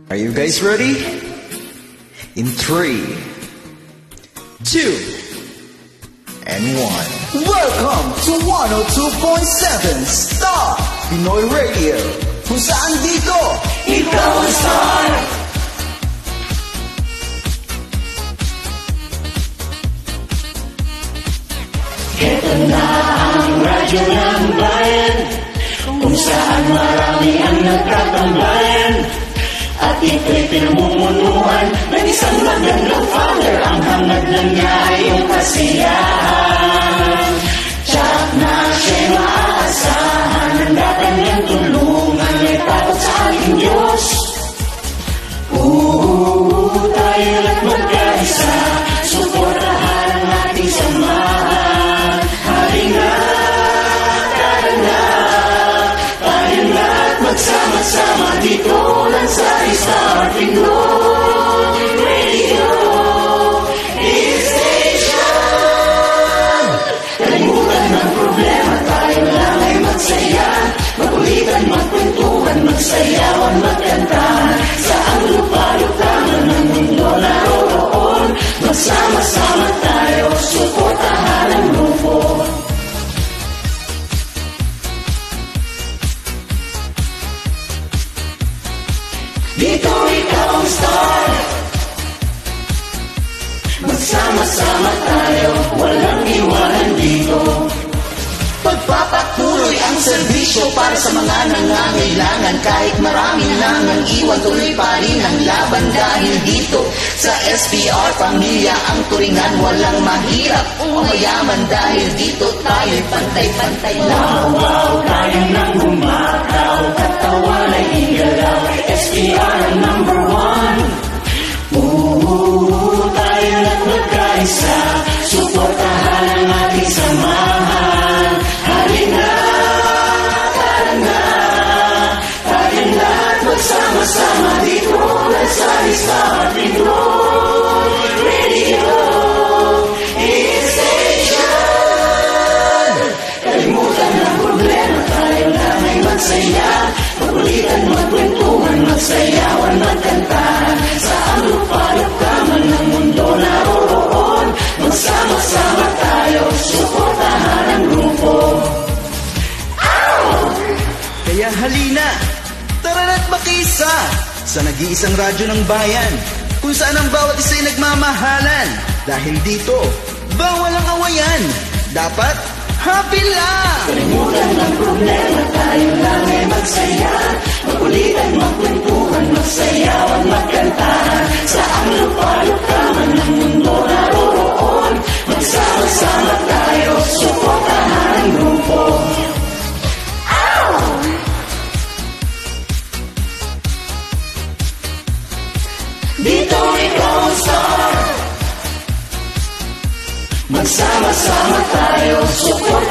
Are you guys ready? In 3, 2, and 1. Welcome to 102.7 Star Pinoy Radio, kung saan dito ikaw ang star. Ito na ang radyo ng bayan, kung saan marami ang nagtatambayan. At ito'y pinamumunuan ng isang magandang father. Ang hangad lang niya ay iyong kasiyahan. Tiyak na siya'y maaasahan. Handa kanyang tulungan, may takot sa ating Diyos. Tayo la't magkaisa, suportahan ang ating samahan. Halina, tara na, tayo la't magsama-sama dito lang sa Star Pinoy Radio Station. Kalimutan ng problema, tayo lang ay magsaya. Magulitan, magkwentuhan, magsayawan, magkantahan. Saan lupa-lupaman ng mundo naroon, magsama-sama tayo, suportahan ang grupo. Dito ikaw ang star. Magsama-sama tayo, walang iwanan dito. Pagpapatuloy ang serbisyo para sa mga nangangailangan. Kahit marami nang ang iwan, tuloy pa rin ang laban. Dahil dito sa SPR, pamilya ang turingan. Walang mahirap o mayaman, dahil dito tayo'y pantay-pantay lang. Wow, tayo nang humakaw, katawan ay igalaw. SPR ang number 1. Tayo na't magkaisa, suportahan ang ating samahan. Halina, tara na, tayo na't magsama-sama dito lang sa Star Pinoy Radio Station. Kalimutan ng problema, tayo lang ay magsaya. Magulitan, magkwentuhan, magsayawan, magkantahan. Saan lupa-lupaman ng mundo naroon, magsama-sama tayo, suportahan ang grupo. Kaya halina, tara na't makisa sa nag-iisang radyo ng bayan, kung saan ang bawat isa'y nagmamahalan. Dahil dito, bawal ang awayan, dapat happy lang. Kalimutan ng problema, tayo lang ay magsaya. Magulitan, magkwentuhan, magsayawan, magkantahan. Saan lupa-lupaman ng mundo naroon, magsama-sama tayo, suportahan ang grupo. Dito ikaw ang star. Magsama-sama tayo, support